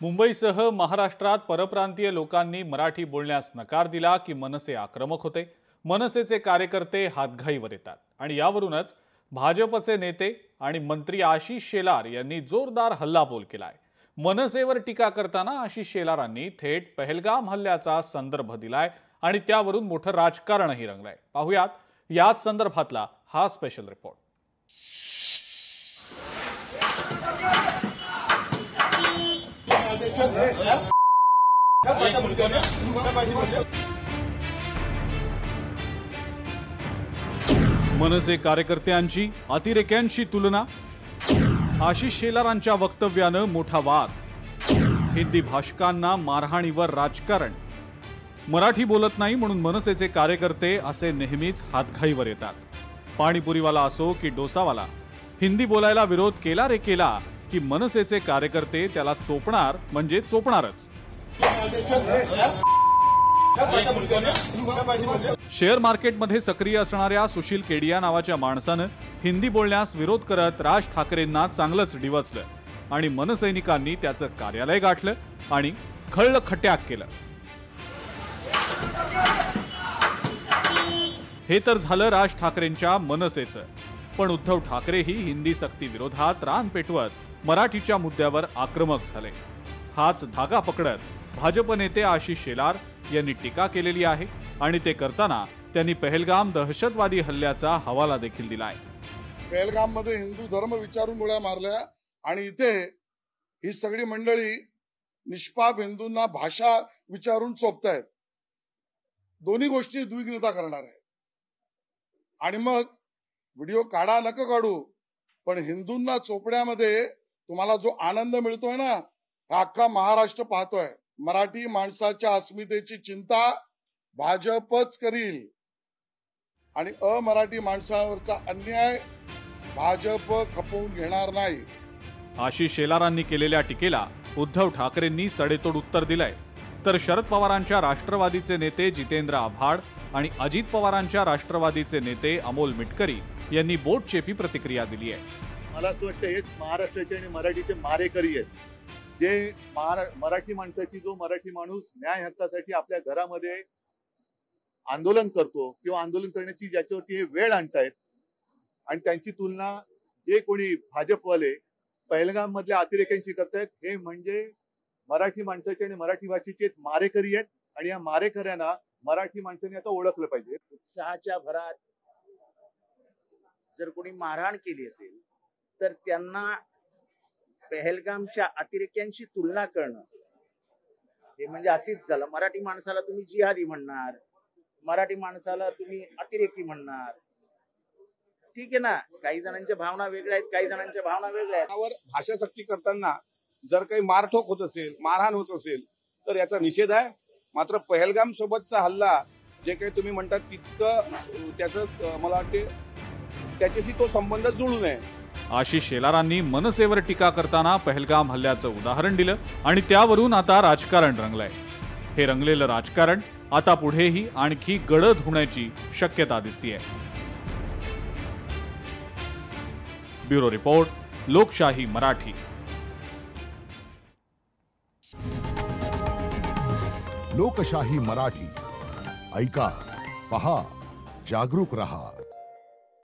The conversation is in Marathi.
मुंबईसह महाराष्ट्रात परप्रांतीय लोकांनी मराठी बोलण्यास नकार दिला की मनसे आक्रमक होते। मनसेचे कार्यकर्ते हातघाईवर येतात आणि यावरूनच भाजपचे नेते आणि मंत्री आशिष शेलार यांनी जोरदार हल्लाबोल केलाय। मनसेवर टीका करताना आशिष शेलारांनी थेट पहलगाम हल्ल्याचा संदर्भ दिलाय आणि त्यावरून मोठं राजकारणही रंगलंय। पाहुयात याच संदर्भातला हा स्पेशल रिपोर्ट। मनसे कार्यकर्त्यांची अतिरेक्यांशी तुलना, आशिष शेलारांच्या वक्तव्यानं मोठा वाद, हिंदी भाषकांना मारहाणीवर राजकारण, मराठी बोलत नाही म्हणून मनसेचे कार्यकर्ते असे नेहमीच हातघाईवर येतात। पाणीपुरीवाला असो की डोसावाला, हिंदी बोलायला विरोध केला रे केला की मनसेचे कार्यकर्ते त्याला चोपणार म्हणजे चोपणारच। शेअर मार्केटमध्ये सक्रिय असणाऱ्या सुशील केडिया नावाच्या माणसानं हिंदी बोलण्यास विरोध करत राज ठाकरेंना चांगलंच डिवचलं आणि मनसैनिकांनी त्याचं कार्यालय गाठलं आणि खळखट्याक केलं। हे तर झालं राज ठाकरेंच्या मनसेचं, पण उद्धव ठाकरेही हिंदी सक्ती विरोधात रान पेटवत मराठीच्या मुद्द्यावर आक्रमक झाले। हाच धागा पकडत भाजप नेते आशिष शेलार यांनी टीका केलेली आहे आणि ते करताना त्यांनी पहलगाम दहशतवादी हल्ल्याचा हवाला देखील दिलाय। पहलगाम मध्ये हिंदू धर्म विचारून गोळ्या मारल्या आणि इथे ही सगळी मंडळी निष्पाप हिंदूंना भाषा विचारून चोपतायत। दोन्ही गोष्टी द्विग्नता करणार आहे आणि मग व्हिडिओ काढा नका काढू, पण हिंदूंना चोपण्यामध्ये तुम्हाला जो आनंद मिळतोय ना, हा अख्खा महाराष्ट्र पाहतोय। मराठी माणसाच्या अस्मितेची चिंता भाजपच करील आणि अमराठी माणसावरचा अन्याय भाजप खपवून घेणार नाही। आशिष शेलारांनी केलेल्या टीकेला उद्धव ठाकरेंनी सडेतोड उत्तर दिलंय, तर शरद पवारांच्या राष्ट्रवादीचे नेते जितेंद्र आव्हाड आणि अजित पवारांच्या राष्ट्रवादीचे नेते अमोल मिटकरी यांनी बोटचेपी प्रतिक्रिया दिली आहे। मला असं वाटतं हेच महाराष्ट्राचे आणि मराठीचे मारेकरी आहेत, जे मराठी माणसाची, जो मराठी माणूस न्याय हक्कासाठी आपल्या घरामध्ये आंदोलन करतो किंवा आंदोलन करण्याची ज्याच्यावरती हे वेळ आणतायत आणि त्यांची तुलना जे कोणी भाजपवाले पहलगाम मधल्या अतिरेक्यांशी करतायत, हे म्हणजे मराठी माणसाचे आणि मराठी भाषेचे मारेकरी आहेत आणि या मारेकऱ्यांना मराठी माणसाने आता ओळखलं पाहिजे। उत्साहाच्या भरात जर कोणी मारहाण केली असेल तर त्यांना पहलगामच्या अतिरेक्यांशी तुलना करणं हे म्हणजे अतिच झालं। मराठी माणसाला तुम्ही जिहादी म्हणणार, मराठी माणसाला तुम्ही अतिरेकी म्हणणार, ठीक आहे ना। काही जणांच्या भावना वेगळ्या आहेत, काही जणांच्या भावना वेगळ्या आहेत। भाषा सक्ती करताना जर काही मारठोक होत असेल, मारहाण होत असेल तर याचा निषेध आहे। मात्र पहलगाम सोबतचा हल्ला जे काही तुम्ही म्हणतात तितकं त्याचं मला वाटते त्याच्याशी तो संबंध जुळू नये। आशिष शेलारांनी मनसेवर टीका करताना पहलगाम हल्ल्याचं उदाहरण दिलं आणि त्यावरून आता राजकारण रंगलंय। हे रंगलेलं राजकारण आता पुढेही आणखी गडद होण्याची शक्यता दिसतेय। ब्युरो रिपोर्ट, लोकशाही मराठी। लोकशाही मराठी ऐका, पहा, जागरूक रहा।